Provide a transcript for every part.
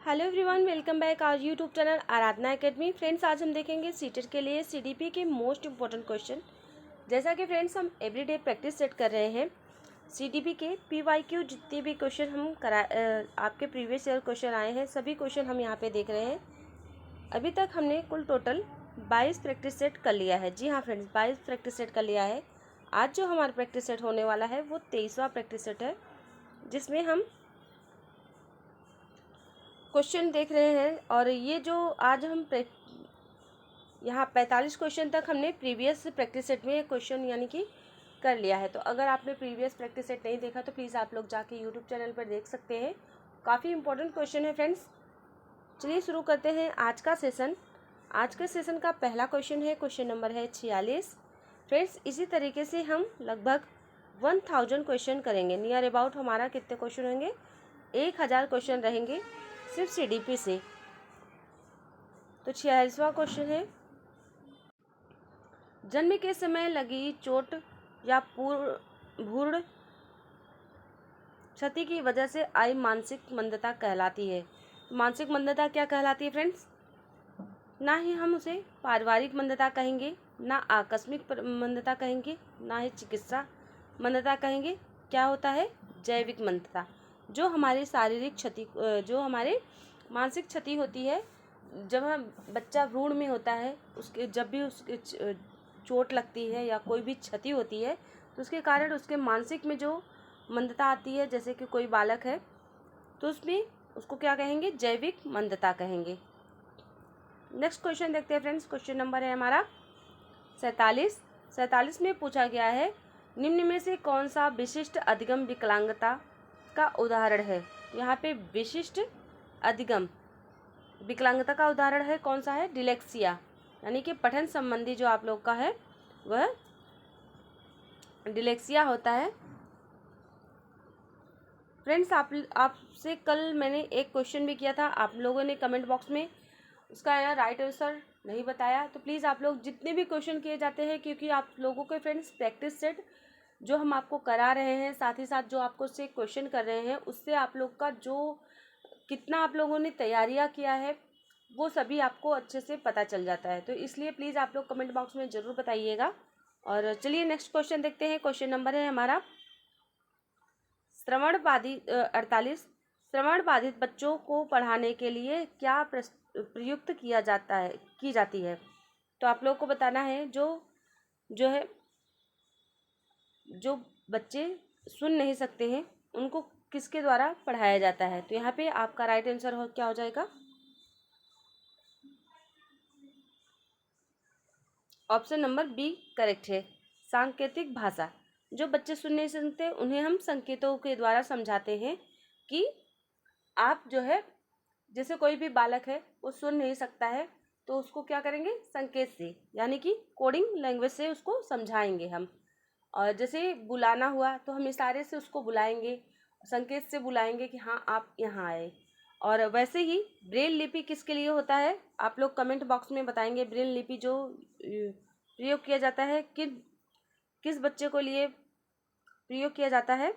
Hello everyone, welcome back our YouTube channel Aradhana academy. Friends, आज हम देखेंगे सीटेट के लिए सीडीपी के मोस्ट इंपॉर्टेंट क्वेश्चन। जैसा कि फ्रेंड्स हम एवरीडे प्रैक्टिस सेट कर रहे हैं सीडीपी के पीवाईक्यू जितने भी क्वेश्चन हम आपके प्रीवियस ईयर क्वेश्चन आए हैं सभी क्वेश्चन हम यहाँ पे देख रहे हैं। अभी तक हमने कुल टोटल 22 प्रैक्टिस सेट कर लिया है। जी हाँ फ्रेंड्स, 22 प्रैक्टिस सेट कर लिया है। आज जो हमारा प्रैक्टिस सेट होने वाला है वो 23वां प्रैक्टिस सेट है, जिसमें हम क्वेश्चन देख रहे हैं। और ये जो आज हम यहाँ 45 क्वेश्चन तक हमने प्रीवियस प्रैक्टिस सेट में क्वेश्चन यानी कि कर लिया है। तो अगर आपने प्रीवियस प्रैक्टिस सेट नहीं देखा तो प्लीज़ आप लोग जाके यूट्यूब चैनल पर देख सकते हैं। काफ़ी इंपॉर्टेंट क्वेश्चन है फ्रेंड्स। चलिए शुरू करते हैं आज का सेशन। आज के सेशन का पहला क्वेश्चन है, क्वेश्चन नंबर है 46। फ्रेंड्स, इसी तरीके से हम लगभग 1000 क्वेश्चन करेंगे। नियर अबाउट हमारा कितने क्वेश्चन होंगे? 1000 क्वेश्चन रहेंगे सिर्फ सीडीपी से। तो 46वां क्वेश्चन है, जन्म के समय लगी चोट या भ्रूण क्षति की वजह से आई मानसिक मंदता कहलाती है। मानसिक मंदता क्या कहलाती है फ्रेंड्स? ना ही हम उसे पारिवारिक मंदता कहेंगे, ना आकस्मिक मंदता कहेंगे, ना ही चिकित्सा मंदता कहेंगे। क्या होता है? जैविक मंदता। जो हमारी शारीरिक क्षति, जो हमारे मानसिक क्षति होती है जब हम बच्चा भ्रूण में होता है, उसके जब भी उसके चोट लगती है या कोई भी क्षति होती है तो उसके कारण उसके मानसिक में जो मंदता आती है, जैसे कि कोई बालक है तो उसमें उसको क्या कहेंगे? जैविक मंदता कहेंगे। नेक्स्ट क्वेश्चन देखते हैं फ्रेंड्स। क्वेश्चन नंबर है हमारा 47 में पूछा गया है, निम्न में से कौन सा विशिष्ट अधिगम विकलांगता का उदाहरण है? यहाँ पे विशिष्ट अधिगम विकलांगता का उदाहरण है कौन सा है? डिलेक्सिया, यानी कि पठन संबंधी जो आप लोग का है वह डिलेक्सिया होता है। फ्रेंड्स, आपसे कल मैंने एक क्वेश्चन भी किया था, आप लोगों ने कमेंट बॉक्स में उसका राइट आंसर नहीं बताया। तो प्लीज़ आप लोग जितने भी क्वेश्चन किए जाते हैं, क्योंकि आप लोगों के फ्रेंड्स प्रैक्टिस सेट जो हम आपको करा रहे हैं, साथ ही साथ जो आपको से क्वेश्चन कर रहे हैं, उससे आप लोग का जो कितना आप लोगों ने तैयारियां किया है वो सभी आपको अच्छे से पता चल जाता है। तो इसलिए प्लीज़ आप लोग कमेंट बॉक्स में ज़रूर बताइएगा। और चलिए नेक्स्ट क्वेश्चन देखते हैं। क्वेश्चन नंबर है हमारा 48। श्रवण बाधित बच्चों को पढ़ाने के लिए क्या प्रयुक्त की जाती है? तो आप लोग को बताना है जो बच्चे सुन नहीं सकते हैं उनको किसके द्वारा पढ़ाया जाता है? तो यहाँ पे आपका राइट आंसर क्या हो जाएगा? ऑप्शन नंबर बी करेक्ट है, सांकेतिक भाषा। जो बच्चे सुन नहीं सकते उन्हें हम संकेतों के द्वारा समझाते हैं कि आप जो है, जैसे कोई भी बालक है वो सुन नहीं सकता है तो उसको क्या करेंगे? संकेत से, यानी कि कोडिंग लैंग्वेज से उसको समझाएंगे हम। और जैसे बुलाना हुआ तो हम इशारे से उसको बुलाएंगे, संकेत से बुलाएंगे कि हाँ आप यहाँ आए। और वैसे ही ब्रेल लिपि किसके लिए होता है? आप लोग कमेंट बॉक्स में बताएंगे। ब्रेल लिपि जो प्रयोग किया जाता है किस बच्चे को लिए प्रयोग किया जाता है?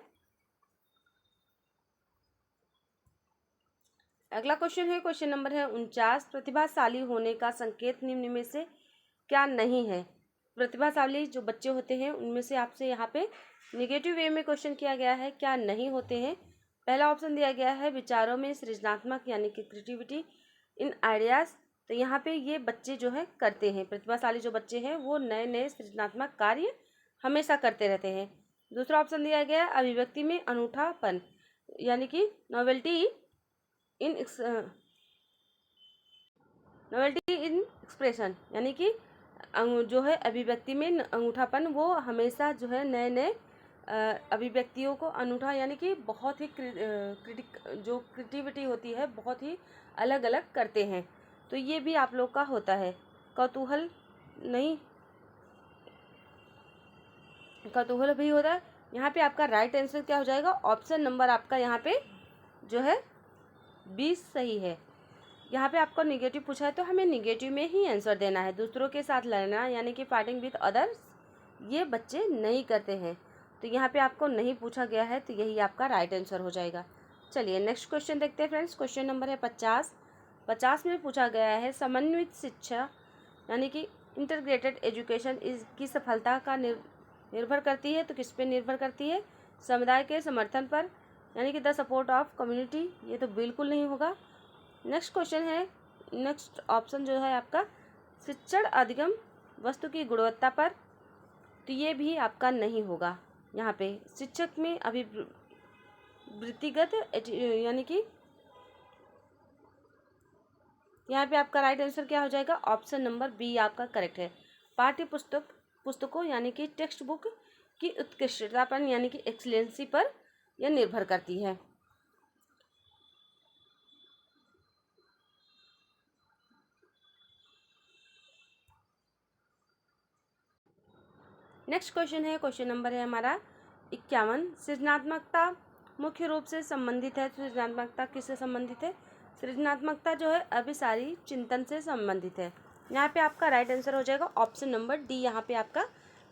अगला क्वेश्चन है, क्वेश्चन नंबर है 49। प्रतिभाशाली होने का संकेत निम्न में से क्या नहीं है? प्रतिभाशाली जो बच्चे होते हैं उनमें से आपसे यहाँ पे निगेटिव वे में क्वेश्चन किया गया है, क्या नहीं होते हैं। पहला ऑप्शन दिया गया है विचारों में सृजनात्मक, यानी कि क्रिएटिविटी इन आइडियाज़। तो यहाँ पे ये बच्चे जो है करते हैं, प्रतिभाशाली जो बच्चे हैं वो नए नए सृजनात्मक कार्य हमेशा करते रहते हैं। दूसरा ऑप्शन दिया गया है अभिव्यक्ति में अनूठापन, यानी कि नॉवेल्टी इन एक्सप्रेशन, यानी कि जो है अभिव्यक्ति में अनूठापन, वो हमेशा जो है नए नए अभिव्यक्तियों को अनूठा, यानी कि बहुत ही जो क्रिएटिविटी होती है बहुत ही अलग अलग करते हैं। तो ये भी आप लोग का होता है। कौतूहल भी होता है। यहाँ पे आपका राइट आंसर क्या हो जाएगा? ऑप्शन नंबर आपका यहाँ पे जो है 20 सही है। यहाँ पे आपको निगेटिव पूछा है तो हमें निगेटिव में ही आंसर देना है। दूसरों के साथ लड़ना, यानी कि फाइटिंग विद अदर्स, ये बच्चे नहीं करते हैं। तो यहाँ पे आपको नहीं पूछा गया है तो यही आपका राइट आंसर हो जाएगा। चलिए नेक्स्ट क्वेश्चन देखते हैं फ्रेंड्स। क्वेश्चन नंबर है 50 में पूछा गया है समन्वित शिक्षा यानी कि इंटीग्रेटेड एजुकेशन की सफलता का निर्भर करती है। तो किस पे निर्भर करती है? समुदाय के समर्थन पर, यानी कि द सपोर्ट ऑफ कम्युनिटी। ये तो बिल्कुल नहीं होगा। नेक्स्ट क्वेश्चन है, नेक्स्ट ऑप्शन जो है आपका शिक्षण अधिगम वस्तु की गुणवत्ता पर। तो ये भी आपका नहीं होगा। यहाँ पे शिक्षक में अभिवृत्तिगत यानी कि यहाँ पे आपका राइट आंसर क्या हो जाएगा? ऑप्शन नंबर बी आपका करेक्ट है। पाठ्य पुस्तकों यानी कि टेक्स्ट बुक की उत्कृष्टता पर यानी कि एक्सीलेंसी पर यह निर्भर करती है। नेक्स्ट क्वेश्चन है, क्वेश्चन नंबर है हमारा 51। सृजनात्मकता मुख्य रूप से संबंधित है। सृजनात्मकता किससे संबंधित है? सृजनात्मकता जो है अभिसारी चिंतन से संबंधित है। यहाँ पे आपका राइट आंसर हो जाएगा ऑप्शन नंबर डी, यहाँ पे आपका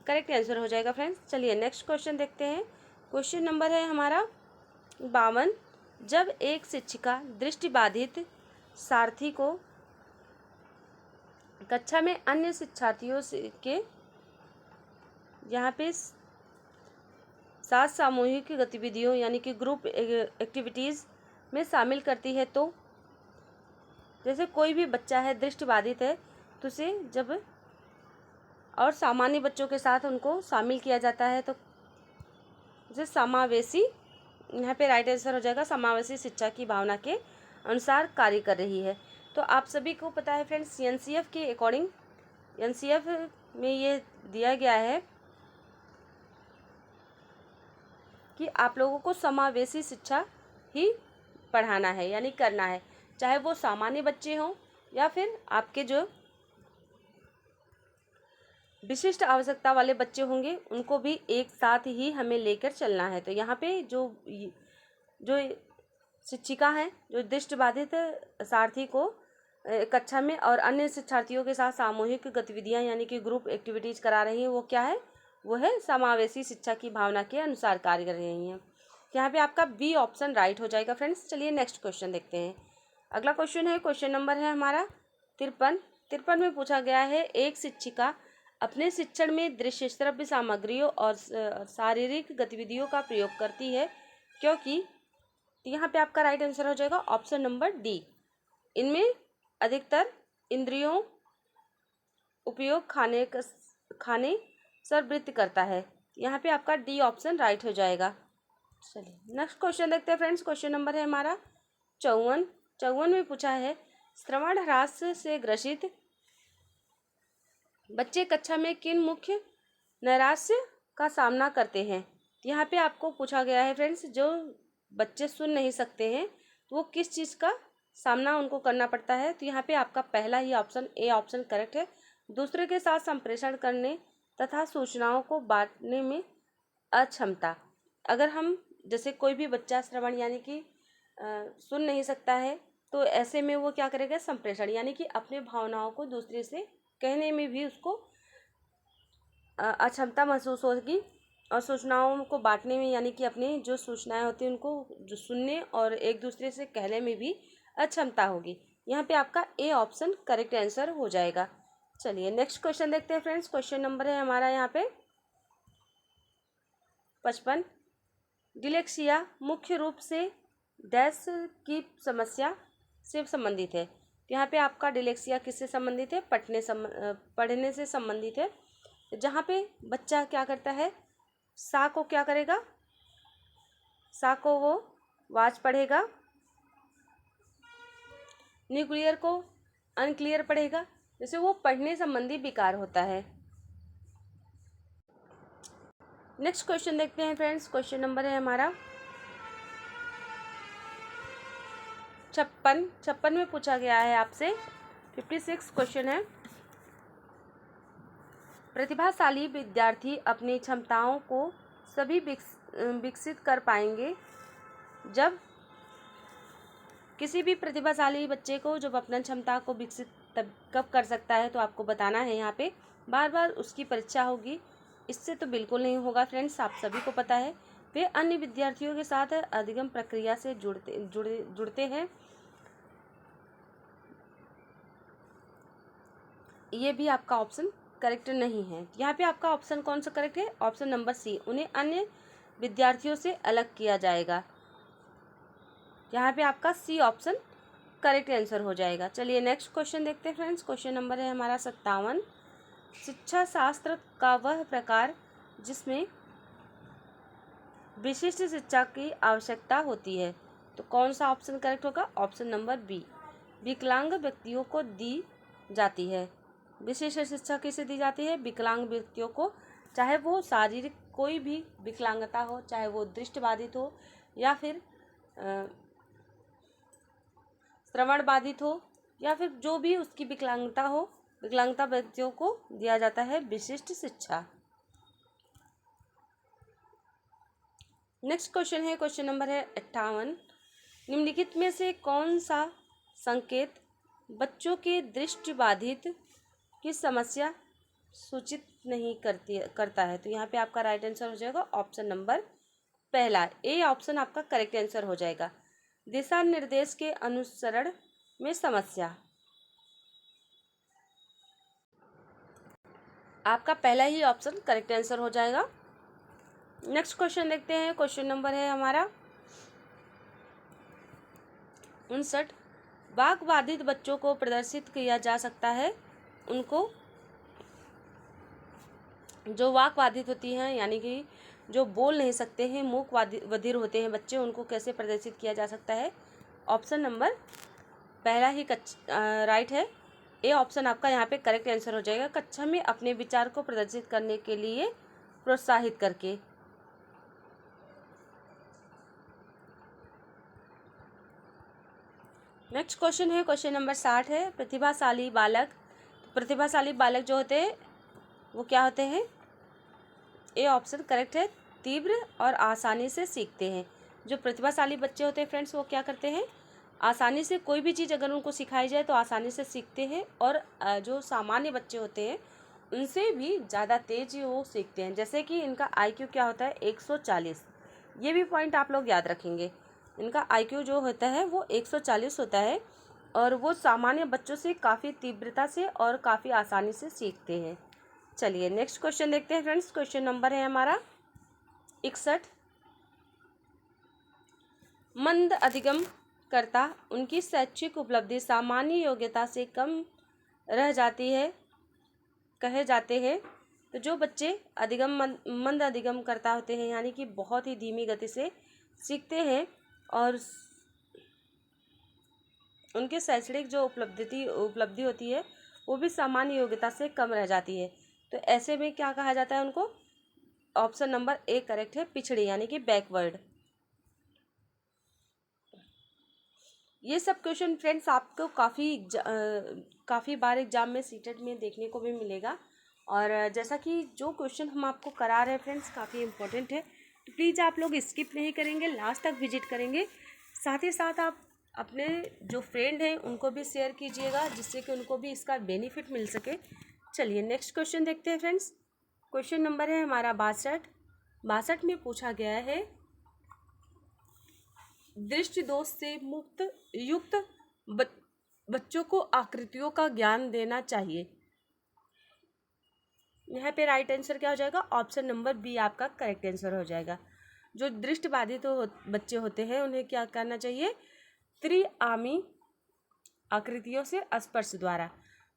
करेक्ट आंसर हो जाएगा फ्रेंड्स। चलिए नेक्स्ट क्वेश्चन देखते हैं। क्वेश्चन नंबर है हमारा 52। जब एक शिक्षिका दृष्टिबाधित सारथी को कक्षा में अन्य शिक्षार्थियों के यहाँ पे साथ सामूहिक गतिविधियों यानी कि ग्रुप एक्टिविटीज़ में शामिल करती है, तो जैसे कोई भी बच्चा है दृष्टिबाधित है तो उसे जब और सामान्य बच्चों के साथ उनको शामिल किया जाता है तो उसे समावेशी, यहाँ पे राइट आंसर हो जाएगा समावेशी शिक्षा की भावना के अनुसार कार्य कर रही है। तो आप सभी को पता है फ्रेंड्स, एनसीएफ के अकॉर्डिंग एनसीएफ में ये दिया गया है कि आप लोगों को समावेशी शिक्षा ही पढ़ाना है यानी करना है, चाहे वो सामान्य बच्चे हों या फिर आपके जो विशिष्ट आवश्यकता वाले बच्चे होंगे उनको भी एक साथ ही हमें लेकर चलना है। तो यहाँ पे जो शिक्षिका है जो दृष्टिबाधित सारथी को कक्षा में और अन्य शिक्षार्थियों के साथ सामूहिक गतिविधियाँ यानी कि ग्रुप एक्टिविटीज़ करा रही हैं, वो क्या है? वो है समावेशी शिक्षा की भावना के अनुसार कार्य कर रही हैं। यहाँ पे आपका बी ऑप्शन राइट हो जाएगा फ्रेंड्स। चलिए नेक्स्ट क्वेश्चन देखते हैं। अगला क्वेश्चन है, क्वेश्चन नंबर है हमारा 53 में पूछा गया है एक शिक्षिका अपने शिक्षण में दृश्य श्रव्य सामग्रियों और शारीरिक गतिविधियों का प्रयोग करती है क्योंकि, यहाँ पे आपका राइट आंसर हो जाएगा ऑप्शन नंबर डी। इनमें अधिकतर इंद्रियों उपयोग खाने सर्ववृत्ति करता है। यहाँ पे आपका डी ऑप्शन राइट हो जाएगा। चलिए नेक्स्ट क्वेश्चन देखते हैं फ्रेंड्स। क्वेश्चन नंबर है हमारा 54 में पूछा है श्रवण ह्रास से ग्रसित बच्चे कक्षा में किन मुख्य नैराश्य का सामना करते हैं। यहाँ पे आपको पूछा गया है फ्रेंड्स, जो बच्चे सुन नहीं सकते हैं तो वो किस चीज़ का सामना उनको करना पड़ता है। तो यहाँ पे आपका पहला ही ऑप्शन ए ऑप्शन करेक्ट है। दूसरे के साथ संप्रेषण करने तथा सूचनाओं को बांटने में अक्षमता। अगर हम जैसे कोई भी बच्चा श्रवण यानी कि सुन नहीं सकता है तो ऐसे में वो क्या करेगा? संप्रेषण यानी कि अपने भावनाओं को दूसरे से कहने में भी उसको अक्षमता महसूस होगी और सूचनाओं को बांटने में यानी कि अपनी जो सूचनाएं होती हैं उनको जो सुनने और एक दूसरे से कहने में भी अक्षमता होगी। यहाँ पे आपका ए ऑप्शन करेक्ट आंसर हो जाएगा। चलिए नेक्स्ट क्वेश्चन देखते हैं फ्रेंड्स। क्वेश्चन नंबर है हमारा यहाँ पे 55। डिलेक्सिया मुख्य रूप से डैश की समस्या से संबंधित है। यहाँ पे आपका डिलेक्सिया किससे संबंधित है? पढ़ने से संबंधित है। जहाँ पे बच्चा क्या करता है, सा को क्या करेगा? सा को वो वाच पढ़ेगा, न्यूक्लियर को अनक्लियर पढ़ेगा, जैसे वो पढ़ने संबंधी विकार होता है। नेक्स्ट क्वेश्चन देखते हैं फ्रेंड्स। क्वेश्चन नंबर है हमारा 56 में पूछा गया है आपसे 56 क्वेश्चन है। प्रतिभाशाली विद्यार्थी अपनी क्षमताओं को सभी विकसित कर पाएंगे जब किसी भी प्रतिभाशाली बच्चे को जब अपना क्षमता को विकसित तब कब कर सकता है, तो आपको बताना है। यहाँ पे बार बार उसकी परीक्षा होगी, इससे तो बिल्कुल नहीं होगा फ्रेंड्स, आप सभी को पता है। वे अन्य विद्यार्थियों के साथ अधिगम प्रक्रिया से जुड़ते हैं। ये भी आपका ऑप्शन करेक्ट नहीं है। यहाँ पे आपका ऑप्शन कौन सा करेक्ट है? ऑप्शन नंबर सी, उन्हें अन्य विद्यार्थियों से अलग किया जाएगा। यहाँ पे आपका सी ऑप्शन करेक्ट आंसर हो जाएगा। चलिए नेक्स्ट क्वेश्चन देखते हैं फ्रेंड्स। क्वेश्चन नंबर है हमारा 57। शिक्षा शास्त्र का वह प्रकार जिसमें विशिष्ट शिक्षा की आवश्यकता होती है, तो कौन सा ऑप्शन करेक्ट होगा? ऑप्शन नंबर बी, विकलांग व्यक्तियों को दी जाती है। विशिष्ट शिक्षा किसे दी जाती है? विकलांग व्यक्तियों को, चाहे वो शारीरिक कोई भी विकलांगता हो, चाहे वो दृष्टिबाधित हो या फिर श्रवण बाधित हो, या फिर जो भी उसकी विकलांगता हो, विकलांगता व्यक्तियों को दिया जाता है विशिष्ट शिक्षा। नेक्स्ट क्वेश्चन है, क्वेश्चन नंबर है 58। निम्नलिखित में से कौन सा संकेत बच्चों के दृष्टिबाधित की समस्या सूचित नहीं करता है? तो यहाँ पे आपका राइट आंसर हो जाएगा ऑप्शन नंबर पहला, ए ऑप्शन आपका करेक्ट आंसर हो जाएगा। दिशा निर्देश के अनुसरण में समस्या, आपका पहला ही ऑप्शन करेक्ट आंसर हो जाएगा। नेक्स्ट क्वेश्चन देखते हैं। क्वेश्चन नंबर है हमारा 59। वाक बाधित बच्चों को प्रदर्शित किया जा सकता है। उनको जो वाक बाधित होती हैं, यानी कि जो बोल नहीं सकते हैं, मूक बधिर होते हैं बच्चे, उनको कैसे प्रदर्शित किया जा सकता है? ऑप्शन नंबर पहला ही राइट है। ए ऑप्शन आपका यहाँ पे करेक्ट आंसर हो जाएगा। कक्षा में अपने विचार को प्रदर्शित करने के लिए प्रोत्साहित करके। नेक्स्ट क्वेश्चन है, क्वेश्चन नंबर 60 है। प्रतिभाशाली बालक, प्रतिभाशाली बालक जो होते हैं वो क्या होते हैं? ए ऑप्शन करेक्ट है, तीव्र और आसानी से सीखते हैं। जो प्रतिभाशाली बच्चे होते हैं फ्रेंड्स, वो क्या करते हैं? आसानी से कोई भी चीज़ अगर उनको सिखाई जाए तो आसानी से सीखते हैं, और जो सामान्य बच्चे होते हैं उनसे भी ज़्यादा तेज वो सीखते हैं। जैसे कि इनका IQ क्या होता है? 140। ये भी पॉइंट आप लोग याद रखेंगे। इनका IQ जो होता है वो 140 होता है, और वो सामान्य बच्चों से काफ़ी तीव्रता से और काफ़ी आसानी से सीखते हैं। चलिए नेक्स्ट क्वेश्चन देखते हैं फ्रेंड्स। क्वेश्चन नंबर है हमारा 61। मंद अधिगम करता उनकी शैक्षिक उपलब्धि सामान्य योग्यता से कम रह जाती है कहे जाते हैं। तो जो बच्चे मंद अधिगम करता होते हैं, यानी कि बहुत ही धीमी गति से सीखते हैं और उनके शैक्षणिक जो उपलब्धि होती है वो भी सामान्य योग्यता से कम रह जाती है, तो ऐसे में क्या कहा जाता है उनको? ऑप्शन नंबर ए करेक्ट है, पिछड़ी, यानी कि बैकवर्ड। ये सब क्वेश्चन फ्रेंड्स आपको काफ़ी बार एग्जाम में सीटेट में देखने को भी मिलेगा, और जैसा कि जो क्वेश्चन हम आपको करा रहे हैं फ्रेंड्स काफ़ी इंपॉर्टेंट है, तो प्लीज़ आप लोग स्किप नहीं करेंगे, लास्ट तक विजिट करेंगे। साथ ही साथ आप अपने जो फ्रेंड हैं उनको भी शेयर कीजिएगा, जिससे कि उनको भी इसका बेनिफिट मिल सके। चलिए नेक्स्ट क्वेश्चन देखते हैं फ्रेंड्स। क्वेश्चन नंबर है हमारा 62 में पूछा गया है, दृष्टि दोष से युक्त बच्चों को आकृतियों का ज्ञान देना चाहिए। यहाँ पे राइट आंसर क्या हो जाएगा? ऑप्शन नंबर बी आपका करेक्ट आंसर हो जाएगा। जो दृष्टिबाधित बच्चे होते हैं उन्हें क्या करना चाहिए? त्रिआमी आकृतियों से स्पर्श द्वारा।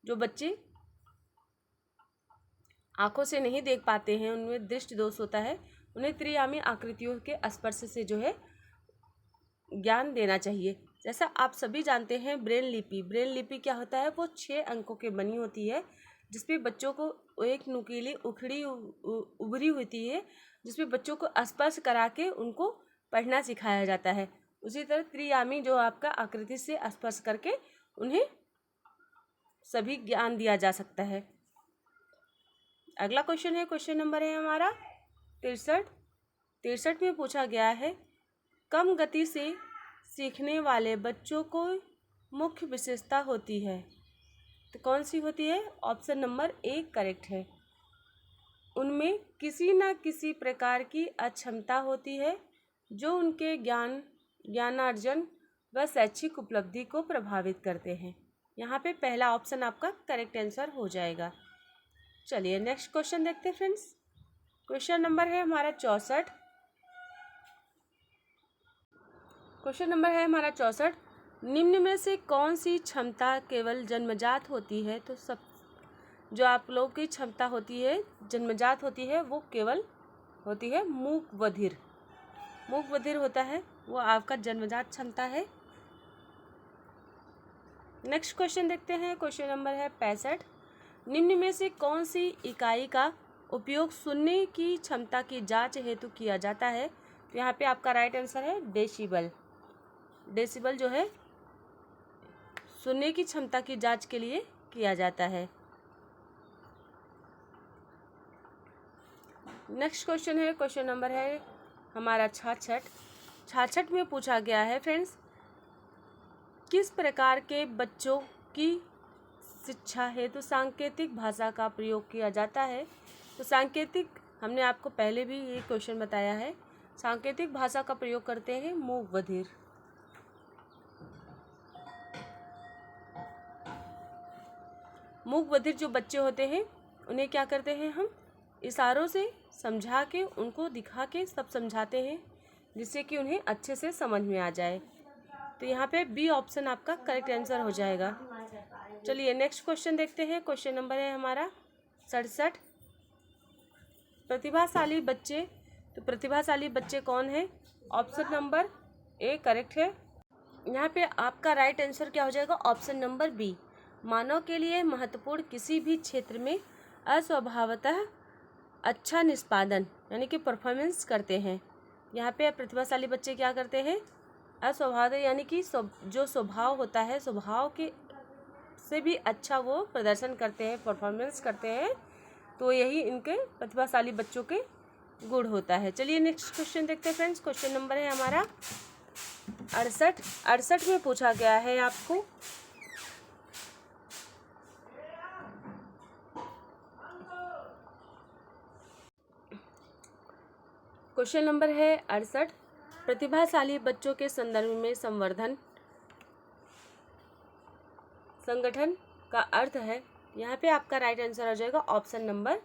जो बच्चे आंखों से नहीं देख पाते हैं, उनमें दृष्टि दोष होता है, उन्हें त्रिआमी आकृतियों के स्पर्श से जो है ज्ञान देना चाहिए। जैसा आप सभी जानते हैं ब्रेल लिपि क्या होता है? वो 6 अंकों की बनी होती है, जिसमें बच्चों को एक नुकीली उखड़ी उभरी होती है, जिसमें बच्चों को स्पर्श करा के उनको पढ़ना सिखाया जाता है। उसी तरह त्रिआमी जो आपका आकृति से स्पर्श करके उन्हें सभी ज्ञान दिया जा सकता है। अगला क्वेश्चन है, क्वेश्चन नंबर है हमारा 63 में पूछा गया है, कम गति से सीखने वाले बच्चों को मुख्य विशेषता होती है, तो कौन सी होती है? ऑप्शन नंबर ए करेक्ट है। उनमें किसी न किसी प्रकार की अक्षमता होती है जो उनके ज्ञानार्जन व शैक्षिक उपलब्धि को प्रभावित करते हैं। यहाँ पे पहला ऑप्शन आपका करेक्ट आंसर हो जाएगा। चलिए नेक्स्ट क्वेश्चन देखते हैं फ्रेंड्स। क्वेश्चन नंबर है हमारा 64। क्वेश्चन नंबर है हमारा 64। निम्न में से कौन सी क्षमता केवल जन्मजात होती है? तो सब जो आप लोगों की क्षमता होती है जन्मजात होती है वो केवल होती है मूक बधिर। मूक बधिर होता है वो आपका जन्मजात क्षमता है। नेक्स्ट क्वेश्चन देखते हैं। क्वेश्चन नंबर है 65। निम्न में से कौन सी इकाई का उपयोग सुनने की क्षमता की जांच हेतु किया जाता है? तो यहाँ पे आपका राइट आंसर है डेसिबल। डेसिबल जो है सुनने की क्षमता की जांच के लिए किया जाता है। नेक्स्ट क्वेश्चन है, क्वेश्चन नंबर है हमारा 66। 66 में पूछा गया है फ्रेंड्स, किस प्रकार के बच्चों की शिक्षा हेतु सांकेतिक भाषा का प्रयोग किया जाता है? तो सांकेतिक हमने आपको पहले भी ये क्वेश्चन बताया है। सांकेतिक भाषा का प्रयोग करते हैं मूक बधिर। मूक बधिर जो बच्चे होते हैं उन्हें क्या करते हैं हम इशारों से समझा के उनको दिखा के सब समझाते हैं जिससे कि उन्हें अच्छे से समझ में आ जाए। तो यहाँ पे बी ऑप्शन आपका करेक्ट आंसर हो जाएगा। चलिए नेक्स्ट क्वेश्चन देखते हैं। क्वेश्चन नंबर है हमारा 67। प्रतिभाशाली बच्चे, तो प्रतिभाशाली बच्चे कौन है? ऑप्शन नंबर ए करेक्ट है। यहाँ पे आपका राइट आंसर क्या हो जाएगा? Option number B. मानव के लिए महत्वपूर्ण किसी भी क्षेत्र में अस्वभावतः अच्छा निष्पादन यानी कि परफॉर्मेंस करते हैं। यहाँ पे प्रतिभाशाली बच्चे क्या करते हैं? अस्वभावतः यानी कि जो स्वभाव होता है स्वभाव के से भी अच्छा वो प्रदर्शन करते हैं, परफॉर्मेंस करते हैं। तो यही इनके प्रतिभाशाली बच्चों के गुण होता है। चलिए नेक्स्ट क्वेश्चन देखते हैं फ्रेंड्स। क्वेश्चन नंबर है हमारा 68। 68 में पूछा गया है आपको, क्वेश्चन नंबर है 68। प्रतिभाशाली बच्चों के संदर्भ में संगठन का अर्थ है। यहाँ पे आपका राइट आंसर हो जाएगा ऑप्शन नंबर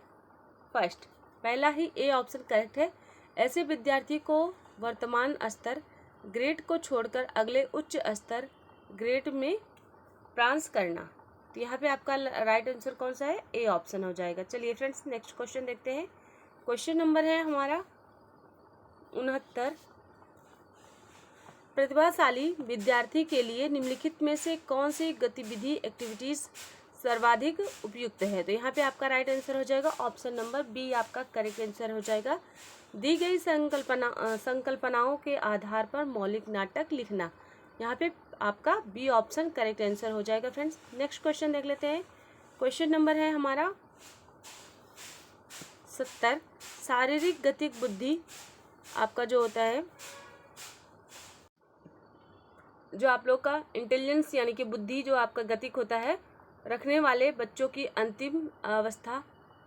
फर्स्ट। पहला ही ए ऑप्शन करेक्ट है। ऐसे विद्यार्थी को वर्तमान स्तर ग्रेड को छोड़कर अगले उच्च स्तर ग्रेड में प्रयास करना। तो यहाँ पे आपका राइट आंसर कौन सा है? ए ऑप्शन हो जाएगा। चलिए फ्रेंड्स नेक्स्ट क्वेश्चन देखते हैं। क्वेश्चन नंबर है हमारा 69। प्रतिभाशाली विद्यार्थी के लिए निम्नलिखित में से कौन सी गतिविधि एक्टिविटीज सर्वाधिक उपयुक्त है? तो यहाँ पे आपका राइट आंसर हो जाएगा ऑप्शन नंबर बी आपका करेक्ट आंसर हो जाएगा। दी गई संकल्पनाओं के आधार पर मौलिक नाटक लिखना। यहाँ पे आपका बी ऑप्शन करेक्ट आंसर हो जाएगा फ्रेंड्स। नेक्स्ट क्वेश्चन देख लेते हैं। क्वेश्चन नंबर है हमारा 70। शारीरिक गतिक बुद्धि आपका जो होता है, जो आप लोग का इंटेलिजेंस यानी कि बुद्धि जो आपका गतिक होता है रखने वाले बच्चों की अंतिम अवस्था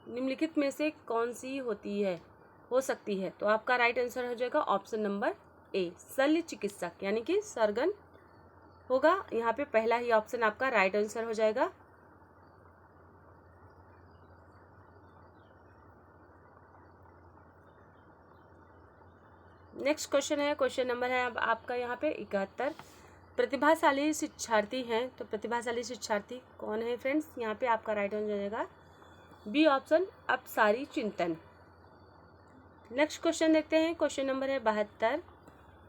निम्नलिखित में से कौन सी हो सकती है? तो आपका राइट आंसर हो जाएगा ऑप्शन नंबर ए शल्य चिकित्सक यानी कि सर्जन होगा। यहाँ पे पहला ही ऑप्शन आपका राइट आंसर हो जाएगा। नेक्स्ट क्वेश्चन है, क्वेश्चन नंबर है अब आपका यहाँ पे 71। प्रतिभाशाली शिक्षार्थी हैं, तो प्रतिभाशाली शिक्षार्थी कौन है फ्रेंड्स? यहाँ पे आपका राइट आंसर हो जाएगा बी ऑप्शन अपसारी चिंतन। नेक्स्ट क्वेश्चन देखते हैं। क्वेश्चन नंबर है 72।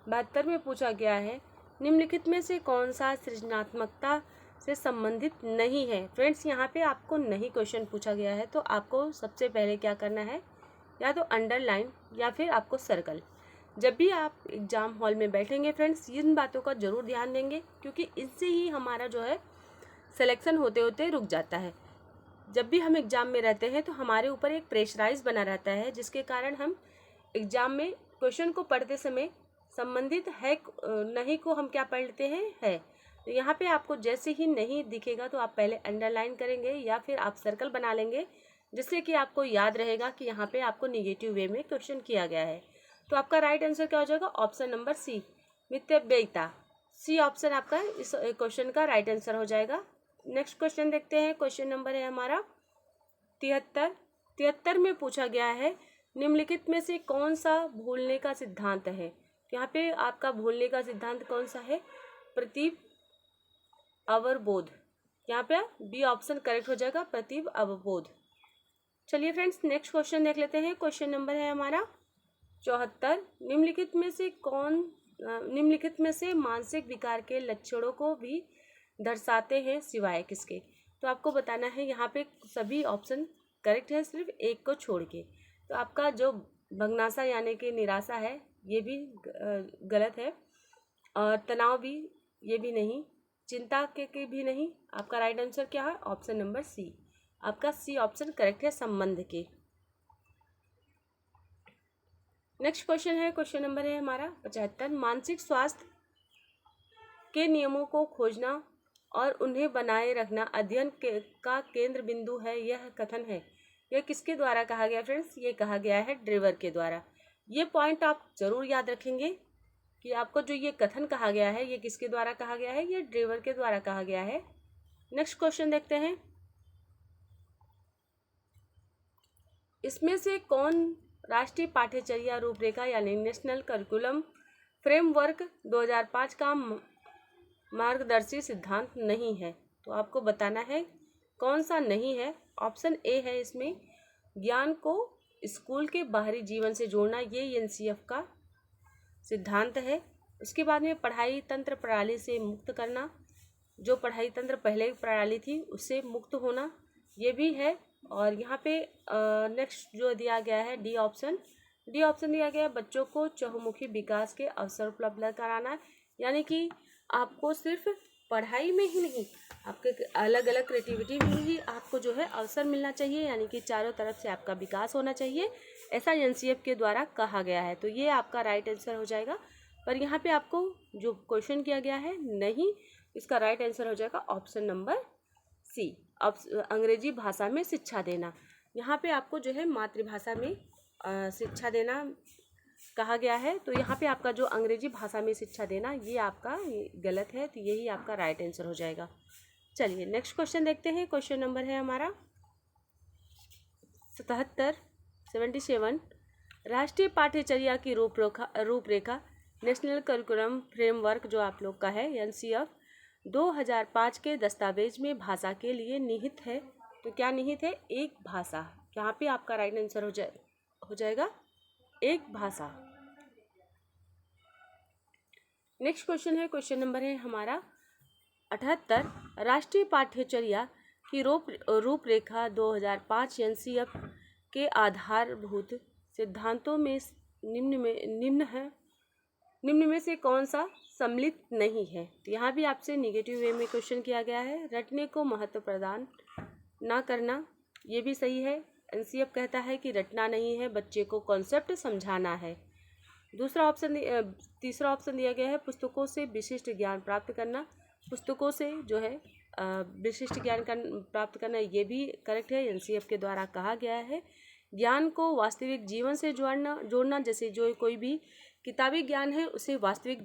72 में पूछा गया है निम्नलिखित में से कौन सा सृजनात्मकता से संबंधित नहीं है? फ्रेंड्स यहाँ पे आपको नहीं क्वेश्चन पूछा गया है तो आपको सबसे पहले क्या करना है, या तो अंडरलाइन या फिर आपको सर्कल। जब भी आप एग्ज़ाम हॉल में बैठेंगे फ्रेंड्स इन बातों का ज़रूर ध्यान देंगे क्योंकि इनसे ही हमारा जो है सिलेक्शन होते होते रुक जाता है। जब भी हम एग्ज़ाम में रहते हैं तो हमारे ऊपर एक प्रेशराइज बना रहता है जिसके कारण हम एग्ज़ाम में क्वेश्चन को पढ़ते समय संबंधित है नहीं को हम क्या पढ़ लेते हैं है। तो यहाँ पे आपको जैसे ही नहीं दिखेगा तो आप पहले अंडरलाइन करेंगे या फिर आप सर्कल बना लेंगे जिससे कि आपको याद रहेगा कि यहाँ पे आपको निगेटिव वे में क्वेश्चन किया गया है। तो आपका राइट आंसर क्या हो जाएगा? ऑप्शन नंबर सी, मितव्ययिता। सी ऑप्शन आपका इस क्वेश्चन का राइट आंसर हो जाएगा। नेक्स्ट क्वेश्चन देखते हैं। क्वेश्चन नंबर है हमारा 73। 73 में पूछा गया है निम्नलिखित में से कौन सा भूलने का सिद्धांत है। तो यहाँ पे आपका भूलने का सिद्धांत कौन सा है? प्रतीव अवबोध। यहाँ पे बी ऑप्शन करेक्ट हो जाएगा, प्रतीव अवबोध। चलिए फ्रेंड्स नेक्स्ट क्वेश्चन देख लेते हैं। क्वेश्चन नंबर है हमारा 74। निम्नलिखित में से मानसिक विकार के लक्षणों को भी दर्शाते हैं सिवाय किसके। तो आपको बताना है, यहाँ पे सभी ऑप्शन करेक्ट है, सिर्फ एक को छोड़ के। तो आपका जो भग्नाशा यानी कि निराशा है ये भी गलत है, और तनाव भी, ये भी नहीं, चिंता के भी नहीं। आपका राइट आंसर क्या है? Option number C. आपका सी ऑप्शन करेक्ट है, संबंध के। नेक्स्ट क्वेश्चन है, क्वेश्चन नंबर है हमारा 75। मानसिक स्वास्थ्य के नियमों को खोजना और उन्हें बनाए रखना अध्ययन का केंद्र बिंदु है, यह कथन है। यह किसके द्वारा कहा गया फ्रेंड्स? ये कहा गया है ड्रेवर के द्वारा। ये पॉइंट आप जरूर याद रखेंगे कि आपको जो ये कथन कहा गया है ये किसके द्वारा कहा गया है? ये ड्रेवर के द्वारा कहा गया है। नेक्स्ट क्वेश्चन देखते हैं। इसमें से कौन राष्ट्रीय पाठ्यचर्या रूपरेखा यानी नेशनल करिकुलम फ्रेमवर्क 2005 का मार्गदर्शी सिद्धांत नहीं है? तो आपको बताना है कौन सा नहीं है। ऑप्शन ए है इसमें, ज्ञान को स्कूल के बाहरी जीवन से जोड़ना, ये एनसीएफ का सिद्धांत है। उसके बाद में पढ़ाई तंत्र प्रणाली से मुक्त करना, जो पढ़ाई तंत्र पहले प्रणाली थी उससे मुक्त होना, ये भी है। और यहाँ पे नेक्स्ट जो दिया गया है डी ऑप्शन दिया गया है, बच्चों को चहुमुखी विकास के अवसर उपलब्ध कराना, यानी कि आपको सिर्फ पढ़ाई में ही नहीं, आपके अलग अलग क्रिएटिविटी में ही आपको जो है अवसर मिलना चाहिए, यानी कि चारों तरफ से आपका विकास होना चाहिए, ऐसा एनसीएफ के द्वारा कहा गया है। तो ये आपका राइट आंसर हो जाएगा। पर यहाँ पे आपको जो क्वेश्चन किया गया है नहीं, इसका राइट आंसर हो जाएगा ऑप्शन नंबर सी, अंग्रेजी भाषा में शिक्षा देना। यहाँ पे आपको जो है मातृभाषा में शिक्षा देना कहा गया है। तो यहाँ पे आपका जो अंग्रेजी भाषा में शिक्षा देना ये आपका गलत है, तो यही आपका राइट आंसर हो जाएगा। चलिए नेक्स्ट क्वेश्चन देखते हैं। क्वेश्चन नंबर है हमारा 77 राष्ट्रीय पाठ्यचर्या की रूपरेखा नेशनल करिकुलम फ्रेमवर्क जो आप लोग का है एनसीएफ 2005 के दस्तावेज में भाषा के लिए निहित है। तो क्या निहित है? एक भाषा। यहाँ पे आपका राइट आंसर हो जाएगा एक भाषा। नेक्स्ट क्वेश्चन है, क्वेश्चन नंबर है हमारा 78 राष्ट्रीय पाठ्यचर्या की रूपरेखा 2005 एनसीएफ के आधारभूत सिद्धांतों में निम्न में से कौन सा सम्मिलित नहीं है? तो यहाँ भी आपसे निगेटिव वे में क्वेश्चन किया गया है। रटने को महत्व प्रदान ना करना, ये भी सही है। एनसीएफ कहता है कि रटना नहीं है, बच्चे को कॉन्सेप्ट समझाना है। तीसरा ऑप्शन दिया गया है पुस्तकों से विशिष्ट ज्ञान प्राप्त करना। पुस्तकों से जो है विशिष्ट ज्ञान प्राप्त करना, ये भी करेक्ट है, एनसीएफ के द्वारा कहा गया है। ज्ञान को वास्तविक जीवन से जोड़ना, जैसे जो कोई भी किताबी ज्ञान है उसे वास्तविक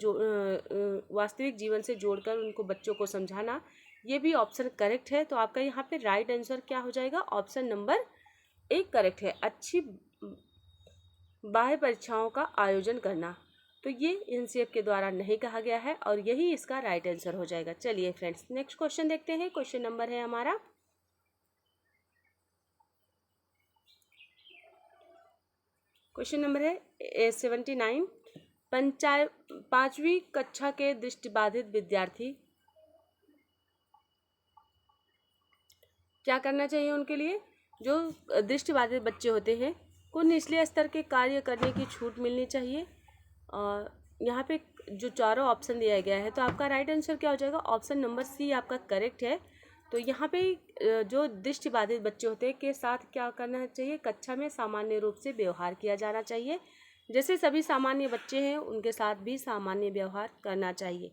जीवन से जोड़कर उनको बच्चों को समझाना, ये भी ऑप्शन करेक्ट है। तो आपका यहाँ पे राइट आंसर क्या हो जाएगा? ऑप्शन नंबर एक करेक्ट है, अच्छी बाह्य परीक्षाओं का आयोजन करना। तो ये एनसीएफ के द्वारा नहीं कहा गया है और यही इसका राइट आंसर हो जाएगा। चलिए फ्रेंड्स नेक्स्ट क्वेश्चन देखते हैं। क्वेश्चन नंबर है हमारा 79। 5वीं कक्षा के दृष्टिबाधित विद्यार्थी क्या करना चाहिए? उनके लिए जो दृष्टिबाधित बच्चे होते हैं को निचले स्तर के कार्य करने की छूट मिलनी चाहिए। और यहाँ पे जो चारों ऑप्शन दिया गया है, तो आपका राइट आंसर क्या हो जाएगा? ऑप्शन नंबर सी आपका करेक्ट है। तो यहाँ पे जो दृष्टिबाधित बच्चे होते हैं के साथ क्या करना चाहिए? कक्षा में सामान्य रूप से व्यवहार किया जाना चाहिए, जैसे सभी सामान्य बच्चे हैं उनके साथ भी सामान्य व्यवहार करना चाहिए।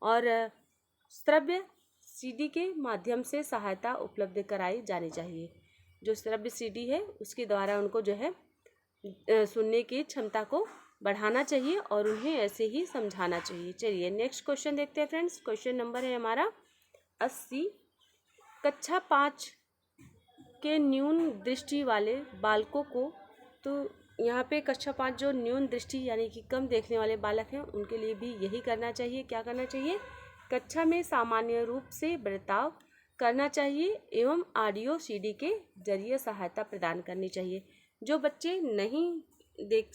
और श्रव्य सीडी के माध्यम से सहायता उपलब्ध कराई जानी चाहिए। जो श्रव्य सीडी है उसके द्वारा उनको जो है सुनने की क्षमता को बढ़ाना चाहिए और उन्हें ऐसे ही समझाना चाहिए। चलिए नेक्स्ट क्वेश्चन देखते हैं फ्रेंड्स। क्वेश्चन नंबर है हमारा 80। कक्षा 5 के न्यून दृष्टि वाले बालकों को, तो यहाँ पे कक्षा 5 जो न्यून दृष्टि यानी कि कम देखने वाले बालक हैं उनके लिए भी यही करना चाहिए। क्या करना चाहिए? कक्षा में सामान्य रूप से बर्ताव करना चाहिए एवं ऑडियो सीडी के जरिए सहायता प्रदान करनी चाहिए। जो बच्चे नहीं देख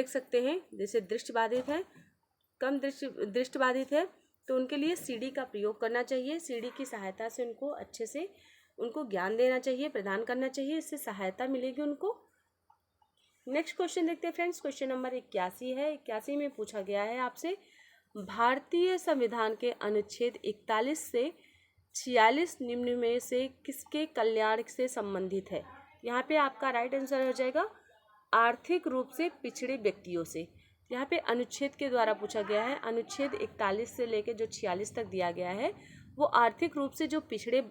सकते हैं, जैसे दृष्टिबाधित है, कम दृष्टिबाधित है, तो उनके लिए सीडी का प्रयोग करना चाहिए। सीडी की सहायता से उनको अच्छे से उनको ज्ञान देना चाहिए, प्रदान करना चाहिए, इससे सहायता मिलेगी उनको। नेक्स्ट क्वेश्चन देखते हैं फ्रेंड्स। क्वेश्चन नंबर 81 है। 81 में पूछा गया है आपसे, भारतीय संविधान के अनुच्छेद 41 से 46 निम्न में से किसके कल्याण से संबंधित है? यहाँ पे आपका राइट आंसर हो जाएगा आर्थिक रूप से पिछड़े व्यक्तियों से। यहाँ पे अनुच्छेद के द्वारा पूछा गया है। अनुच्छेद 41 से लेकर जो 46 तक दिया गया है वो आर्थिक रूप से जो पिछड़े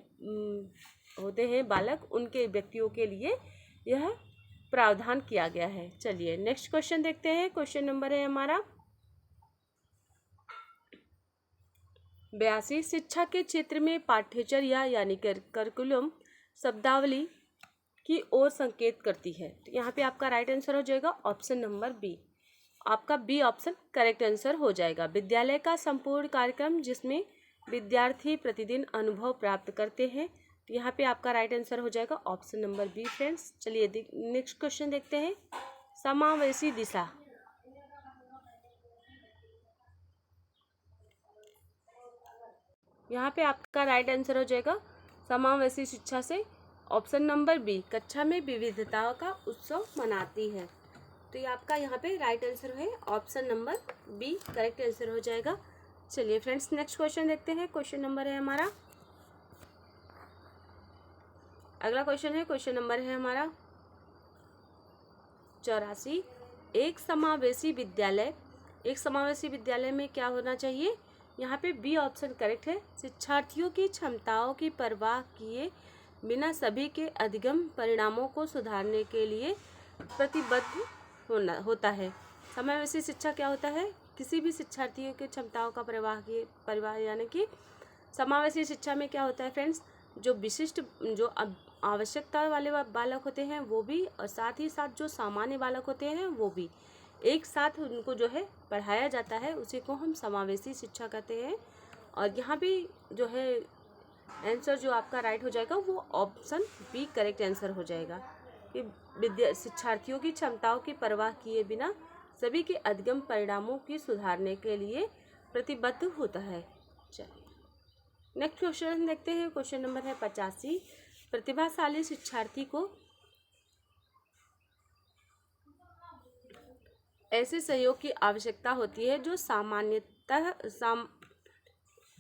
होते हैं बालक, उनके व्यक्तियों के लिए यह प्रावधान किया गया है। चलिए नेक्स्ट क्वेश्चन देखते हैं। क्वेश्चन नंबर है हमारा 82। शिक्षा के क्षेत्र में पाठ्यचर्या यानी करिकुलम शब्दावली की ओर संकेत करती है। तो यहाँ पे आपका राइट आंसर हो जाएगा ऑप्शन नंबर बी। आपका बी ऑप्शन करेक्ट आंसर हो जाएगा। विद्यालय का संपूर्ण कार्यक्रम जिसमें विद्यार्थी प्रतिदिन अनुभव प्राप्त करते हैं। तो यहाँ पे आपका राइट आंसर हो जाएगा ऑप्शन नंबर बी फ्रेंड्स। चलिए नेक्स्ट क्वेश्चन देखते हैं। समावेशी दिशा, यहाँ पे आपका राइट आंसर हो जाएगा समावेशी शिक्षा से ऑप्शन नंबर बी। कक्षा में विविधताओं का उत्सव मनाती है। तो ये आपका यहाँ पे राइट आंसर है option number B, correct answer हो जाएगा। चलिए फ्रेंड्स नेक्स्ट क्वेश्चन देखते हैं। क्वेश्चन नंबर है हमारा, अगला क्वेश्चन है, क्वेश्चन नंबर है हमारा 84। एक समावेशी विद्यालय में क्या होना चाहिए? यहाँ पे बी ऑप्शन करेक्ट है। शिक्षार्थियों की क्षमताओं की परवाह किए बिना सभी के अधिगम परिणामों को सुधारने के लिए प्रतिबद्ध होता है। समावेशी शिक्षा क्या होता है? किसी भी शिक्षार्थियों के क्षमताओं का परिवाह यानी कि समावेशी शिक्षा में क्या होता है फ्रेंड्स, जो विशिष्ट जो आवश्यकता वाले बालक होते हैं वो भी, और साथ ही साथ जो सामान्य बालक होते हैं वो भी एक साथ उनको जो है पढ़ाया जाता है, उसी को हम समावेशी शिक्षा कहते हैं। और यहाँ भी जो है आंसर जो आपका राइट हो जाएगा वो ऑप्शन बी करेक्ट आंसर हो जाएगा कि शिक्षार्थियों की क्षमताओं की परवाह किए बिना सभी के अधिगम परिणामों की सुधारने के लिए प्रतिबद्ध होता है। चलिए नेक्स्ट क्वेश्चन देखते हैं। क्वेश्चन नंबर है 85। प्रतिभाशाली शिक्षार्थी को ऐसे सहयोग की आवश्यकता होती है जो सामान्यतः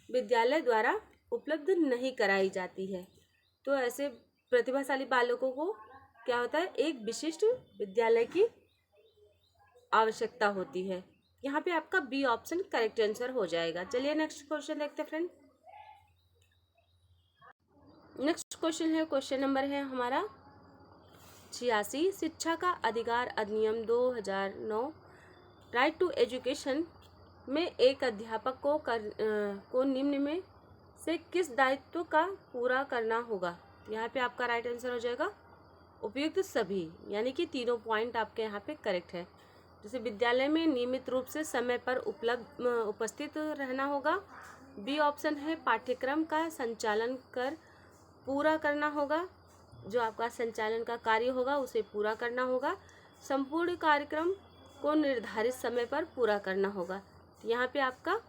विद्यालय द्वारा उपलब्ध नहीं कराई जाती है। तो ऐसे प्रतिभाशाली बालकों को क्या होता है, एक विशिष्ट विद्यालय की आवश्यकता होती है। यहाँ पे आपका बी ऑप्शन करेक्ट आंसर हो जाएगा। चलिए नेक्स्ट क्वेश्चन देखते हैं फ्रेंड। नेक्स्ट क्वेश्चन है, क्वेश्चन नंबर है हमारा 86। शिक्षा का अधिकार अधिनियम 2009 राइट टू एजुकेशन में एक अध्यापक को निम्न में से किस दायित्व का पूरा करना होगा? यहाँ पे आपका राइट आंसर हो जाएगा उपयुक्त सभी, यानी कि तीनों पॉइंट आपके यहाँ पे करेक्ट है। जैसे विद्यालय में नियमित रूप से समय पर उपस्थित रहना होगा। बी ऑप्शन है पाठ्यक्रम का संचालन कर पूरा करना होगा, जो आपका संचालन का कार्य होगा उसे पूरा करना होगा। संपूर्ण कार्यक्रम को निर्धारित समय पर पूरा करना होगा। यहाँ पे आपका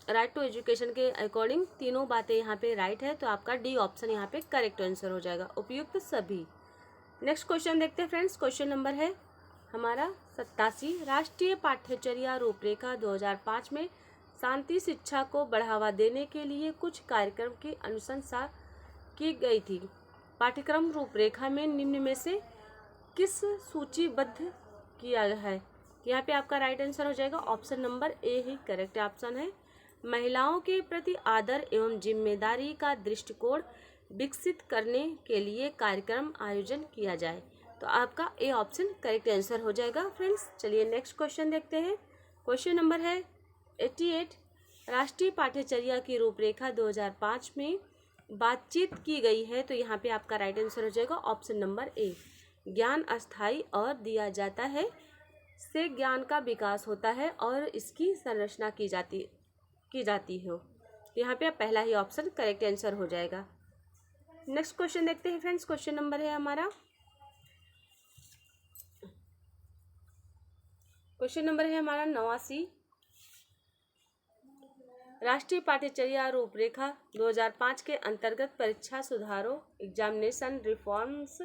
राइट टू एजुकेशन के अकॉर्डिंग तीनों बातें यहाँ पे राइट है, तो आपका डी ऑप्शन यहाँ पे करेक्ट आंसर हो जाएगा, उपयुक्त सभी। नेक्स्ट क्वेश्चन देखते हैं फ्रेंड्स। क्वेश्चन नंबर है हमारा 87। राष्ट्रीय पाठ्यचर्या रूपरेखा 2005 में शांति शिक्षा को बढ़ावा देने के लिए कुछ कार्यक्रम की अनुशंसा की गई थी। पाठ्यक्रम रूपरेखा में निम्न में से किस सूचीबद्ध किया गया है? यहाँ पे आपका राइट आंसर हो जाएगा option number A he correct option है। महिलाओं के प्रति आदर एवं जिम्मेदारी का दृष्टिकोण विकसित करने के लिए कार्यक्रम आयोजन किया जाए। तो आपका ए ऑप्शन करेक्ट आंसर हो जाएगा फ्रेंड्स। चलिए नेक्स्ट क्वेश्चन देखते हैं। क्वेश्चन नंबर है 88। राष्ट्रीय पाठ्यचर्या की रूपरेखा 2005 में बातचीत की गई है। तो यहाँ पे आपका राइट आंसर हो जाएगा ऑप्शन नंबर ए। ज्ञान अस्थाई और दिया जाता है से ज्ञान का विकास होता है और इसकी संरचना की जाती हो। यहाँ पे पहला ही ऑप्शन करेक्ट आंसर हो जाएगा। नेक्स्ट क्वेश्चन देखते हैं फ्रेंड्स। क्वेश्चन नंबर है हमारा 89। राष्ट्रीय पाठ्यचर्या रूपरेखा 2005 के अंतर्गत परीक्षा सुधारों एग्जामिनेशन रिफॉर्म्स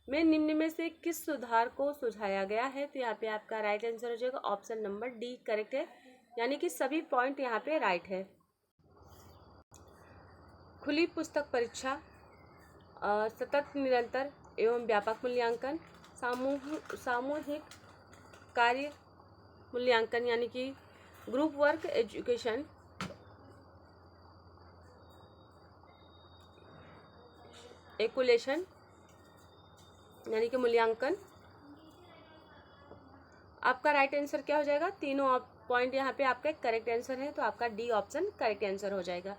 में निम्न में से किस सुधार को सुझाया गया है। तो यहाँ पे आपका राइट आंसर हो जाएगा ऑप्शन नंबर डी करेक्ट है, यानी कि सभी पॉइंट यहाँ पे राइट है। खुली पुस्तक परीक्षा, सतत निरंतर एवं व्यापक मूल्यांकन, सामूहिक कार्य मूल्यांकन यानी कि ग्रुप वर्क एजुकेशन, एकुलेशन यानी कि मूल्यांकन। आपका राइट आंसर क्या हो जाएगा? तीनों पॉइंट यहाँ पे आपका करेक्ट आंसर है, तो आपका डी ऑप्शन करेक्ट आंसर हो जाएगा।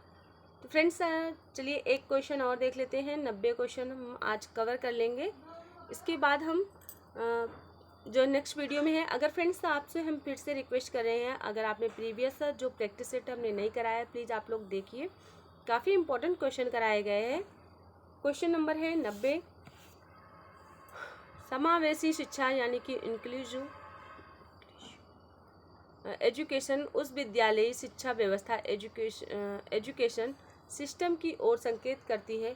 तो फ्रेंड्स चलिए एक क्वेश्चन और देख लेते हैं। 90 क्वेश्चन हम आज कवर कर लेंगे। इसके बाद हम जो नेक्स्ट वीडियो में है, अगर फ्रेंड्स आपसे हम फिर से रिक्वेस्ट कर रहे हैं, अगर आपने प्रीवियस जो प्रैक्टिस सेट हमने नहीं कराया है प्लीज़ आप लोग देखिए, काफ़ी इंपॉर्टेंट क्वेश्चन कराए गए हैं। क्वेश्चन नंबर है 90। समावेशी शिक्षा यानी कि इंक्लूसिव एजुकेशन उस विद्यालयी शिक्षा व्यवस्था एजुकेशन सिस्टम की ओर संकेत करती है।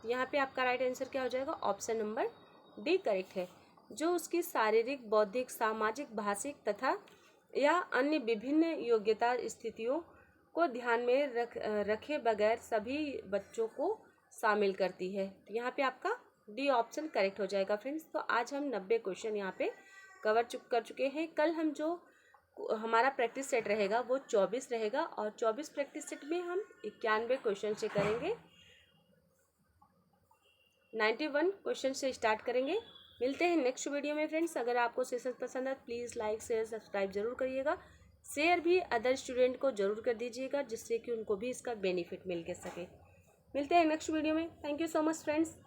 यहाँ पे आपका राइट आंसर क्या हो जाएगा? ऑप्शन नंबर डी करेक्ट है। जो उसकी शारीरिक, बौद्धिक, सामाजिक, भाषिक तथा या अन्य विभिन्न योग्यता स्थितियों को ध्यान में रखे बगैर सभी बच्चों को शामिल करती है। तो यहाँ पे आपका डी ऑप्शन करेक्ट हो जाएगा फ्रेंड्स। तो आज हम 90 क्वेश्चन यहाँ पे कर चुके हैं। कल हम जो हमारा प्रैक्टिस सेट रहेगा वो 24 रहेगा और 24 प्रैक्टिस सेट में हम 91 क्वेश्चन से करेंगे, 91 क्वेश्चन से स्टार्ट करेंगे। मिलते हैं नेक्स्ट वीडियो में फ्रेंड्स। अगर आपको सेशन पसंद है प्लीज़ लाइक शेयर सब्सक्राइब जरूर करिएगा। शेयर भी अदर स्टूडेंट को जरूर कर दीजिएगा, जिससे कि उनको भी इसका बेनिफिट मिल के सके। मिलते हैं नेक्स्ट वीडियो में। Thank you so much friends.